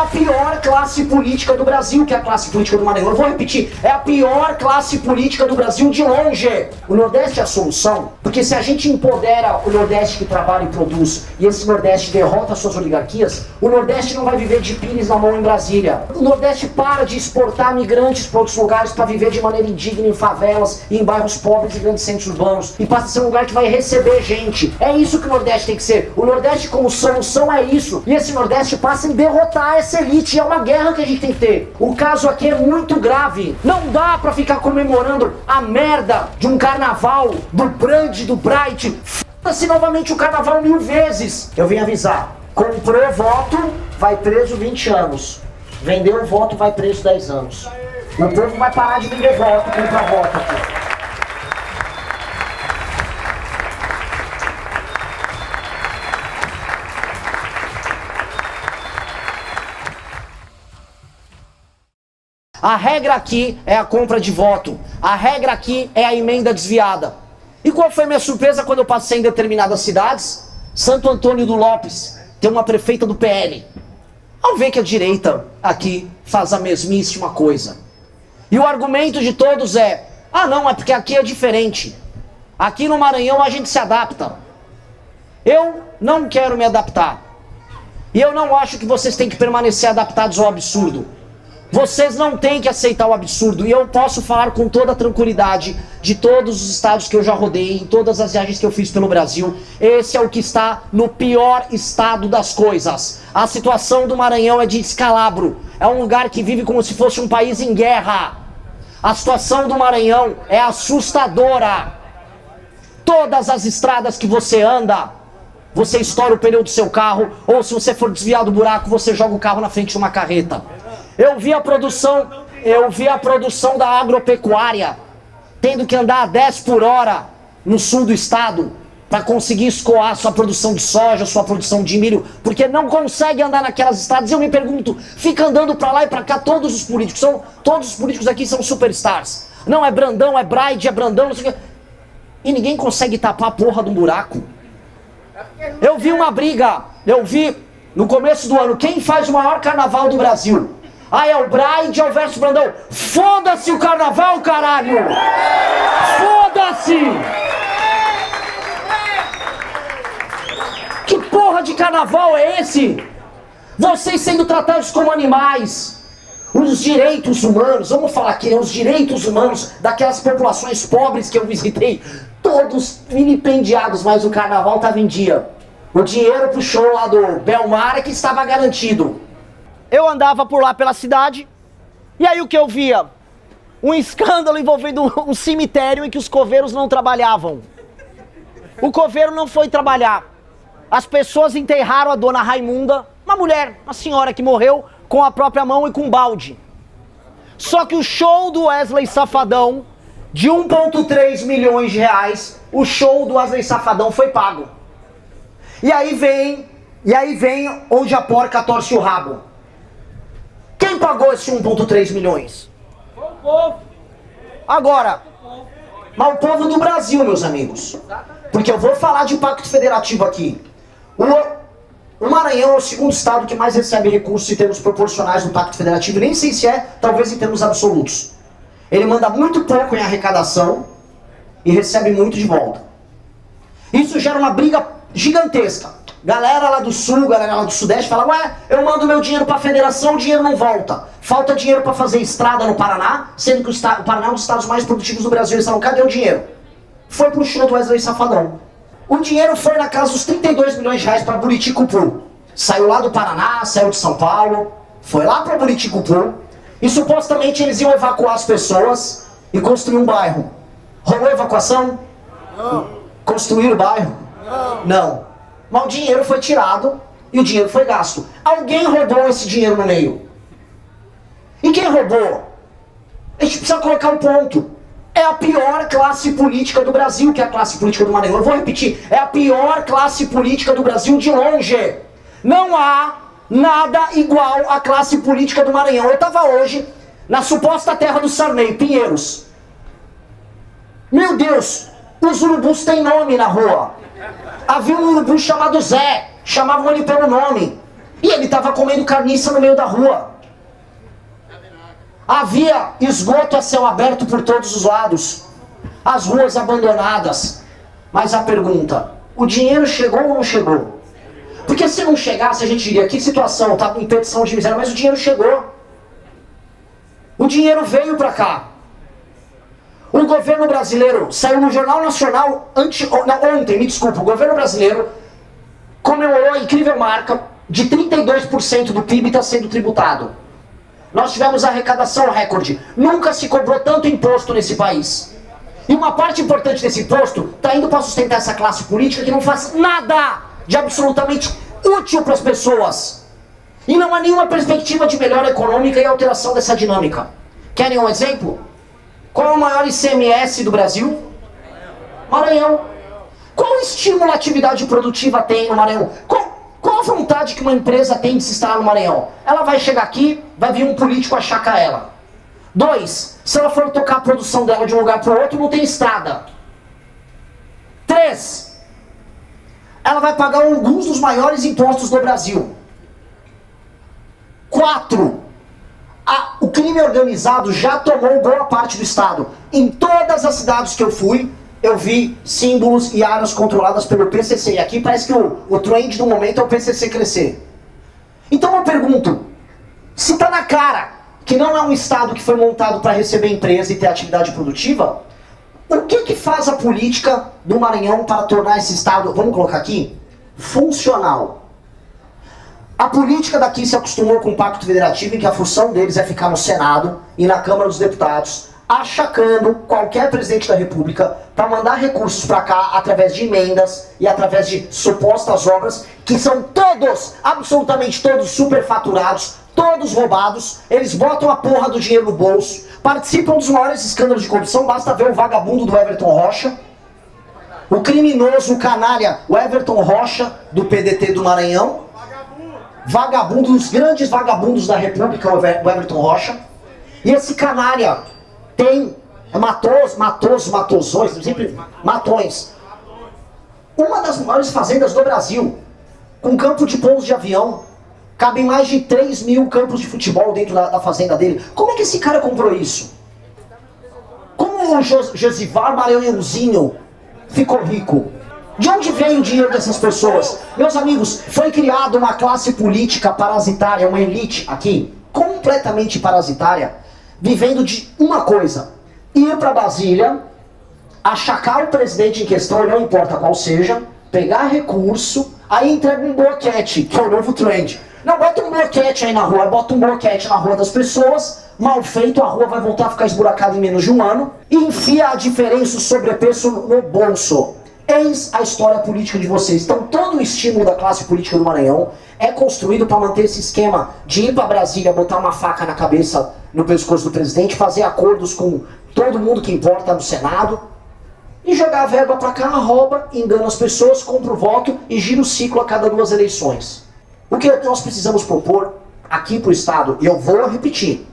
a pior classe política do Brasil, que é a classe política do Maranhão. Eu vou repetir, é a pior classe política do Brasil de longe. O Nordeste é a solução, porque se a gente empodera o Nordeste que trabalha e produz, e esse Nordeste derrota suas oligarquias, o Nordeste não vai viver de pires na mão em Brasília. O Nordeste para de exportar migrantes para outros lugares para viver de maneira indigna em favelas, e em bairros pobres e grandes centros urbanos, e passa a ser um lugar que vai receber gente. É isso que o Nordeste tem que ser. O Nordeste como solução é isso. E esse Nordeste passa em derrotar essa elite. É uma guerra que a gente tem que ter. O caso aqui é muito grave. Não dá pra ficar comemorando a merda de um carnaval, do Brand, do Bright. F***se novamente o carnaval 1000 vezes. Eu vim avisar. Comprou voto, vai preso 20 anos. Vendeu o voto, vai preso 10 anos. O povo vai parar de vender voto, comprar voto aqui. A regra aqui é a compra de voto. A regra aqui é a emenda desviada. E qual foi a minha surpresa quando eu passei em determinadas cidades? Santo Antônio do Lopes tem uma prefeita do PL. Ao ver que a direita aqui faz a mesmíssima coisa. E o argumento de todos é: ah não, é porque aqui é diferente. Aqui no Maranhão a gente se adapta. Eu não quero me adaptar. E eu não acho que vocês têm que permanecer adaptados ao absurdo. Vocês não têm que aceitar o absurdo. E eu posso falar com toda a tranquilidade de todos os estados que eu já rodei, em todas as viagens que eu fiz pelo Brasil. Esse é o que está no pior estado das coisas. A situação do Maranhão é de descalabro. É um lugar que vive como se fosse um país em guerra. A situação do Maranhão é assustadora. Todas as estradas que você anda, você estoura o pneu do seu carro, ou se você for desviar do buraco, você joga o carro na frente de uma carreta. Eu vi a produção da agropecuária tendo que andar a 10 por hora no sul do estado para conseguir escoar sua produção de soja, sua produção de milho, porque não consegue andar naquelas estradas. E eu me pergunto, fica andando para lá e para cá todos os políticos, todos os políticos aqui são superstars. Não, é Brandão, é Braide, é Brandão, não sei o que. E ninguém consegue tapar a porra de um buraco. Eu vi uma briga, no começo do ano, quem faz o maior carnaval do Brasil? Ah, é o Braide ou versus Brandão? Foda-se o carnaval, caralho! Foda-se! Que porra de carnaval é esse? Vocês sendo tratados como animais. Os direitos humanos, vamos falar aqui, os direitos humanos daquelas populações pobres que eu visitei, todos vilipendiados, mas o carnaval estava em dia. O dinheiro pro show lá do Belmar é que estava garantido. Eu andava por lá pela cidade, e aí o que eu via? Um escândalo envolvendo um cemitério em que os coveiros não trabalhavam. O coveiro não foi trabalhar. As pessoas enterraram a dona Raimunda, uma mulher, uma senhora que morreu, com a própria mão e com um balde. Só que o show do Wesley Safadão, de 1,3 milhões de reais, o show do Wesley Safadão foi pago. E aí vem onde a porca torce o rabo. Quem pagou esse 1,3 milhões? Foi o povo. Agora, mas o povo do Brasil, meus amigos. Porque eu vou falar de pacto federativo aqui. O Maranhão é o segundo estado que mais recebe recursos em termos proporcionais no pacto federativo. Nem sei se é, talvez em termos absolutos. Ele manda muito pouco em arrecadação e recebe muito de volta. Isso gera uma briga gigantesca. Galera lá do sul, galera lá do sudeste fala: ué, eu mando meu dinheiro pra federação, o dinheiro não volta. Falta dinheiro pra fazer estrada no Paraná, sendo que o Paraná é um dos estados mais produtivos do Brasil. Eles falam: cadê o dinheiro? Foi pro show do Wesley Safadão. O dinheiro foi na casa dos 32 milhões de reais pra Buriticupu. Saiu lá do Paraná, saiu de São Paulo, foi lá pra Buriticupu. E supostamente eles iam evacuar as pessoas e construir um bairro. Rolou evacuação? Não. Construir o bairro? Não. Não. Mas o dinheiro foi tirado e o dinheiro foi gasto. Alguém roubou esse dinheiro no meio. E quem roubou? A gente precisa colocar um ponto. É a pior classe política do Brasil, que é a classe política do Maranhão. Eu vou repetir. É a pior classe política do Brasil de longe. Não há nada igual à classe política do Maranhão. Eu estava hoje na suposta terra do Sarney, Pinheiros. Meu Deus, os urubus têm nome na rua. Havia um urubu chamado Zé, chamavam ele pelo nome. E ele estava comendo carniça no meio da rua. Havia esgoto a céu aberto por todos os lados. As ruas abandonadas. Mas a pergunta, o dinheiro chegou ou não chegou? Porque se não chegasse, a gente diria, que situação, tá em petição de miséria, mas o dinheiro chegou. O dinheiro veio para cá. O governo brasileiro saiu no Jornal Nacional ontem, me desculpa, o governo brasileiro comemorou a incrível marca de 32% do PIB está sendo tributado. Nós tivemos arrecadação recorde. Nunca se cobrou tanto imposto nesse país. E uma parte importante desse imposto está indo para sustentar essa classe política que não faz nada de absolutamente útil para as pessoas. E não há nenhuma perspectiva de melhora econômica e alteração dessa dinâmica. Querem um exemplo? Qual é o maior ICMS do Brasil? Maranhão. Qual estímulo à atividade produtiva tem no Maranhão? Qual a vontade que uma empresa tem de se instalar no Maranhão? Ela vai chegar aqui, vai vir um político achacar ela. 2, se ela for tocar a produção dela de um lugar para o outro, não tem estrada. 3, ela vai pagar alguns dos maiores impostos do Brasil. 4, o crime organizado já tomou boa parte do estado. Em todas as cidades que eu fui, eu vi símbolos e áreas controladas pelo PCC. E aqui parece que o trend do momento é o PCC crescer. Então eu pergunto, se está na cara que não é um estado que foi montado para receber empresa e ter atividade produtiva, o que faz a política do Maranhão para tornar esse estado, vamos colocar aqui, funcional? A política daqui se acostumou com o Pacto Federativo, em que a função deles é ficar no Senado e na Câmara dos Deputados, achacando qualquer presidente da República para mandar recursos para cá através de emendas e através de supostas obras que são todos, absolutamente todos superfaturados, todos roubados. Eles botam a porra do dinheiro no bolso, participam dos maiores escândalos de corrupção. Basta ver o vagabundo do Everton Rocha, o criminoso, o canalha, o Everton Rocha do PDT do Maranhão, vagabundo, dos grandes vagabundos da República, o Everton Rocha. E esse canalha tem matões. Uma das maiores fazendas do Brasil, com campo de pouso de avião. Cabem mais de 3 mil campos de futebol dentro da fazenda dele. Como é que esse cara comprou isso? Como o Josivar Maranhãozinho ficou rico? De onde veio o dinheiro dessas pessoas? Meus amigos, foi criada uma classe política parasitária, uma elite aqui, completamente parasitária, vivendo de uma coisa: ir para Brasília, achacar o presidente em questão, não importa qual seja, pegar recurso, aí entrega um boquete, que é o novo trend. Não, bota um bloquete aí na rua, bota um bloquete na rua das pessoas, mal feito, a rua vai voltar a ficar esburacada em menos de um ano, e enfia a diferença, o sobrepreço no bolso. Eis a história política de vocês. Então todo o estímulo da classe política do Maranhão é construído para manter esse esquema de ir para Brasília, botar uma faca na cabeça, no pescoço do presidente, fazer acordos com todo mundo que importa no Senado, e jogar a verba para cá, rouba, engana as pessoas, compra o voto e gira o ciclo a cada 2 eleições. O que nós precisamos propor aqui para o Estado, e eu vou repetir,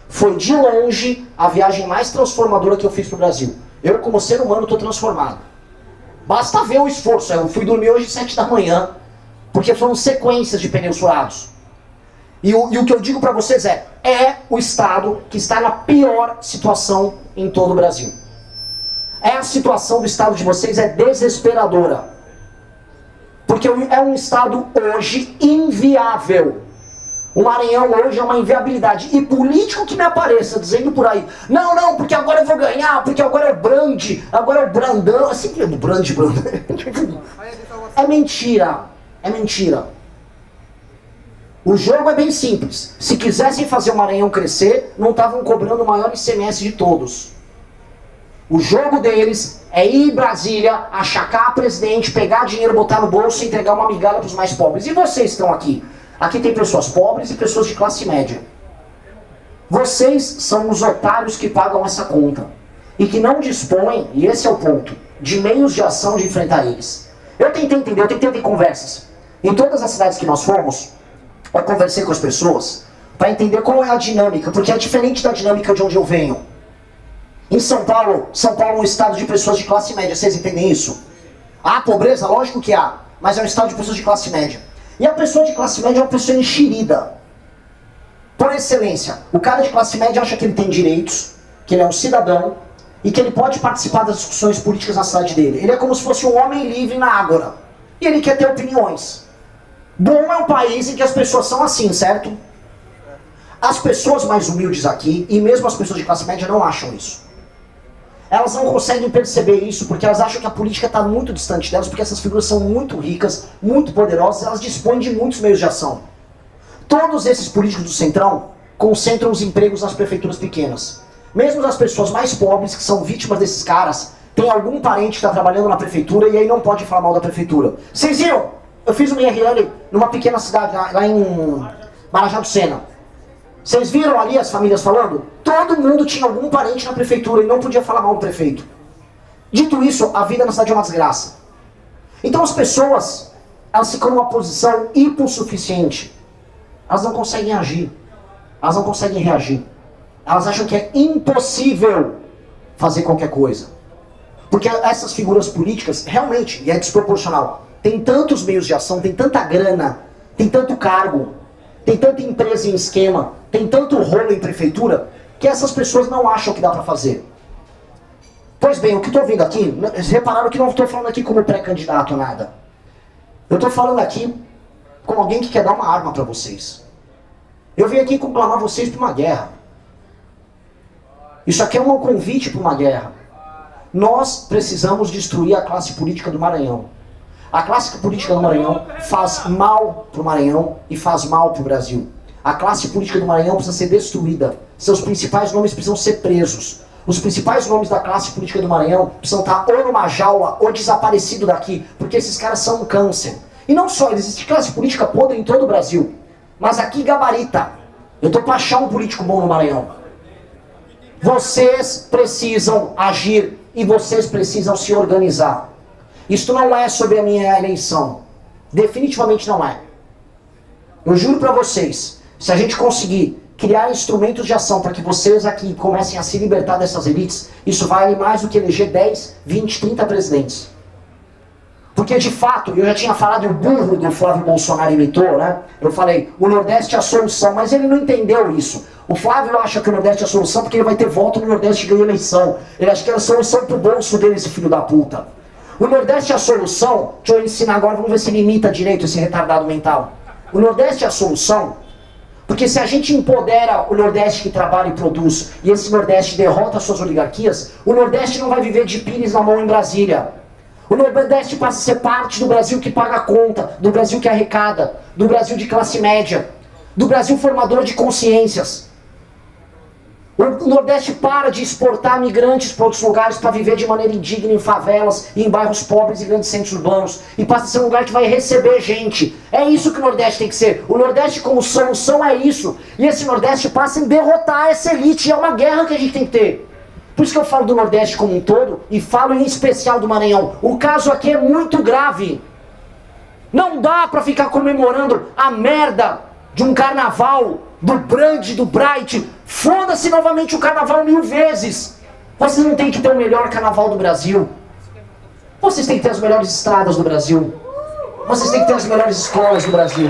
foi de longe a viagem mais transformadora que eu fiz para o Brasil. Eu, como ser humano, estou transformado. Basta ver o esforço. Eu fui dormir hoje às 7 da manhã, porque foram sequências de pneus furados. E o que eu digo para vocês é o Estado que está na pior situação em todo o Brasil. A situação do Estado de vocês é desesperadora. Porque é um Estado hoje inviável. O Maranhão hoje é uma inviabilidade. E político que me apareça dizendo por aí, não, porque agora eu vou ganhar, porque agora é o Brand, agora é o Brandão, assim, Brand. É mentira, é mentira. O jogo é bem simples. Se quisessem fazer o Maranhão crescer, não estavam cobrando o maior ICMS de todos. O jogo deles é ir em Brasília, achacar a presidente, pegar dinheiro, botar no bolso e entregar uma migalha para os mais pobres. E vocês estão aqui? Aqui tem pessoas pobres e pessoas de classe média. Vocês são os otários que pagam essa conta. E que não dispõem, e esse é o ponto, de meios de ação de enfrentar eles. Eu tentei entender, eu tentei ter conversas. Em todas as cidades que nós fomos, eu conversei com as pessoas para entender qual é a dinâmica, porque é diferente da dinâmica de onde eu venho. Em São Paulo é um estado de pessoas de classe média, vocês entendem isso? Há pobreza? Lógico que há, mas é um estado de pessoas de classe média. E a pessoa de classe média é uma pessoa enxerida. Por excelência, o cara de classe média acha que ele tem direitos, que ele é um cidadão e que ele pode participar das discussões políticas na cidade dele. Ele é como se fosse um homem livre na ágora. E ele quer ter opiniões. Bom é um país em que as pessoas são assim, certo? As pessoas mais humildes aqui, e mesmo as pessoas de classe média, não acham isso. Elas não conseguem perceber isso porque elas acham que a política está muito distante delas, porque essas figuras são muito ricas, muito poderosas, elas dispõem de muitos meios de ação. Todos esses políticos do Centrão concentram os empregos nas prefeituras pequenas. Mesmo as pessoas mais pobres, que são vítimas desses caras, tem algum parente que está trabalhando na prefeitura e aí não pode falar mal da prefeitura. Vocês viram? Eu fiz um IRL numa pequena cidade, lá em Marajá do Sena. Vocês viram ali as famílias falando? Todo mundo tinha algum parente na prefeitura e não podia falar mal do prefeito. Dito isso, a vida na cidade é uma desgraça. Então as pessoas, elas ficam numa posição hipossuficiente. Elas não conseguem agir. Elas não conseguem reagir. Elas acham que é impossível fazer qualquer coisa. Porque essas figuras políticas, realmente, e é desproporcional, tem tantos meios de ação, tem tanta grana, tem tanto cargo, tem tanta empresa em esquema, tem tanto rolo em prefeitura, que essas pessoas não acham que dá pra fazer. Pois bem, o que estou vendo aqui, repararam que não estou falando aqui como pré-candidato ou nada. Eu estou falando aqui como alguém que quer dar uma arma pra vocês. Eu vim aqui conclamar vocês para uma guerra. Isso aqui é um convite para uma guerra. Nós precisamos destruir a classe política do Maranhão. A classe política do Maranhão faz mal para o Maranhão e faz mal para o Brasil. A classe política do Maranhão precisa ser destruída. Seus principais nomes precisam ser presos. Os principais nomes da classe política do Maranhão precisam estar ou numa jaula ou desaparecido daqui, porque esses caras são um câncer. E não só, existe classe política podre em todo o Brasil. Mas aqui gabarita. Eu tô pra achar um político bom no Maranhão. Vocês precisam agir e vocês precisam se organizar. Isto não é sobre a minha eleição. Definitivamente não é. Eu juro pra vocês, se a gente conseguir criar instrumentos de ação para que vocês aqui comecem a se libertar dessas elites, isso vale mais do que eleger 10, 20, 30 presidentes. Porque de fato, eu já tinha falado o burro do Flávio Bolsonaro imitou, né? Eu falei, o Nordeste é a solução, mas ele não entendeu isso. O Flávio acha que o Nordeste é a solução porque ele vai ter voto no Nordeste e ganhar eleição. Ele acha que é a solução pro bolso dele, esse filho da puta. O Nordeste é a solução, deixa eu ensinar agora, vamos ver se ele imita direito esse retardado mental. O Nordeste é a solução, porque se a gente empodera o Nordeste que trabalha e produz, e esse Nordeste derrota suas oligarquias, o Nordeste não vai viver de pires na mão em Brasília. O Nordeste passa a ser parte do Brasil que paga a conta, do Brasil que arrecada, do Brasil de classe média, do Brasil formador de consciências. O Nordeste para de exportar migrantes para outros lugares para viver de maneira indigna em favelas, e em bairros pobres e grandes centros urbanos, e passa a ser um lugar que vai receber gente. É isso que o Nordeste tem que ser. O Nordeste como solução é isso. E esse Nordeste passa em derrotar essa elite, e é uma guerra que a gente tem que ter. Por isso que eu falo do Nordeste como um todo e falo em especial do Maranhão. O caso aqui é muito grave. Não dá pra ficar comemorando a merda de um carnaval, do Brand, do Bright. Foda-se novamente o carnaval 1000 vezes. Vocês não têm que ter o melhor carnaval do Brasil. Vocês têm que ter as melhores estradas do Brasil. Vocês têm que ter as melhores escolas do Brasil.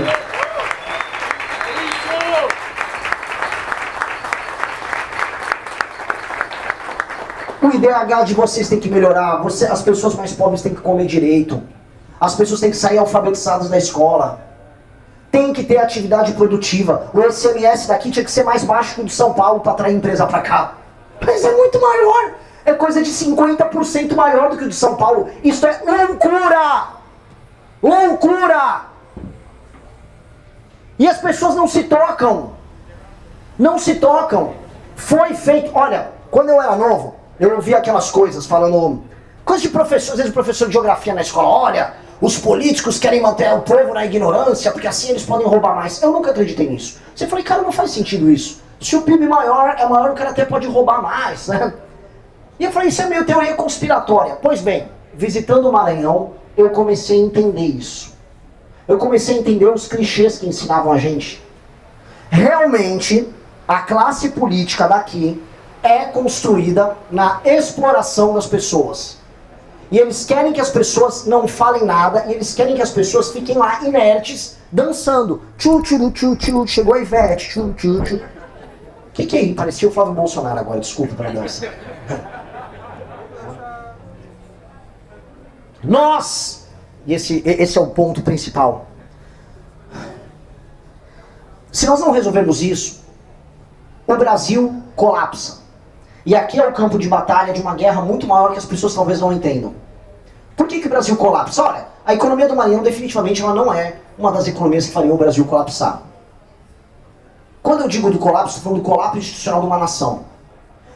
O IDH de vocês tem que melhorar, as pessoas mais pobres têm que comer direito, as pessoas têm que sair alfabetizadas da escola, tem que ter atividade produtiva. O ICMS daqui tinha que ser mais baixo que o de São Paulo para atrair empresa para cá. Mas é muito maior, é coisa de 50% maior do que o de São Paulo. Isso é loucura! Loucura! E as pessoas não se tocam. Não se tocam. Foi feito, olha, quando eu era novo, eu ouvia aquelas coisas falando, coisas de professor, às vezes professor de geografia na escola, olha, os políticos querem manter o povo na ignorância, porque assim eles podem roubar mais. Eu nunca acreditei nisso. Você falei, cara, não faz sentido isso. Se o PIB é maior, o cara até pode roubar mais, né? E eu falei, isso é meio teoria conspiratória. Pois bem, visitando o Maranhão, eu comecei a entender isso. Eu comecei a entender os clichês que ensinavam a gente. Realmente, a classe política daqui é construída na exploração das pessoas. E eles querem que as pessoas não falem nada, e eles querem que as pessoas fiquem lá inertes, dançando. Tchu, tchu, tchu, tchu, chegou a Ivete, tchu, tchu, tchu. Que é isso? Parecia o Flávio Bolsonaro agora, desculpa pela dança. Nós, e esse é o ponto principal. Se nós não resolvermos isso, o Brasil colapsa. E aqui é o campo de batalha de uma guerra muito maior que as pessoas talvez não entendam. Por que o Brasil colapsa? Olha, a economia do Maranhão definitivamente ela não é uma das economias que fariam o Brasil colapsar. Quando eu digo do colapso, estou falando do colapso institucional de uma nação.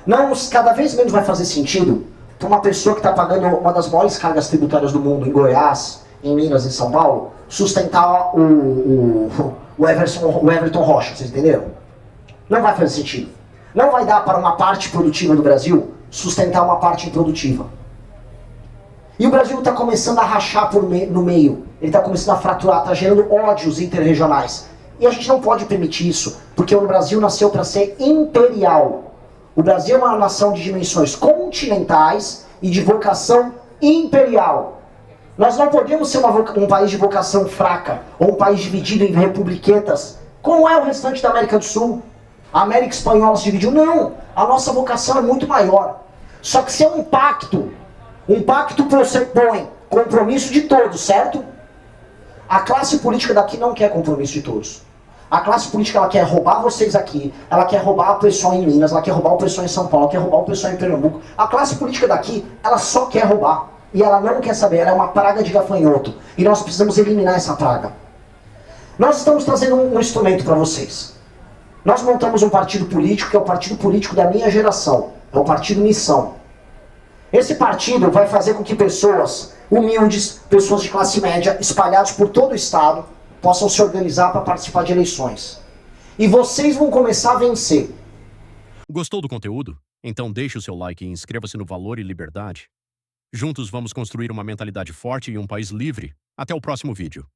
Não, cada vez menos vai fazer sentido para uma pessoa que está pagando uma das maiores cargas tributárias do mundo, em Goiás, em Minas, em São Paulo, sustentar o Everton Rocha, vocês entenderam? Não vai fazer sentido. Não vai dar para uma parte produtiva do Brasil sustentar uma parte improdutiva. E o Brasil está começando a rachar no meio. Ele está começando a fraturar, está gerando ódios interregionais. E a gente não pode permitir isso, porque o Brasil nasceu para ser imperial. O Brasil é uma nação de dimensões continentais e de vocação imperial. Nós não podemos ser um país de vocação fraca, ou um país dividido em republiquetas, como é o restante da América do Sul. A América Espanhola se dividiu. Não, a nossa vocação é muito maior. Só que se é um pacto pressupõe compromisso de todos, certo? A classe política daqui não quer compromisso de todos. A classe política ela quer roubar vocês aqui, ela quer roubar o pessoal em Minas, ela quer roubar o pessoal em São Paulo, ela quer roubar o pessoal em Pernambuco. A classe política daqui, ela só quer roubar. E ela não quer saber, ela é uma praga de gafanhoto. E nós precisamos eliminar essa praga. Nós estamos trazendo um instrumento para vocês. Nós montamos um partido político que é o partido político da minha geração. É o Partido Missão. Esse partido vai fazer com que pessoas humildes, pessoas de classe média, espalhadas por todo o estado, possam se organizar para participar de eleições. E vocês vão começar a vencer. Gostou do conteúdo? Então deixe o seu like e inscreva-se no Valor e Liberdade. Juntos vamos construir uma mentalidade forte e um país livre. Até o próximo vídeo.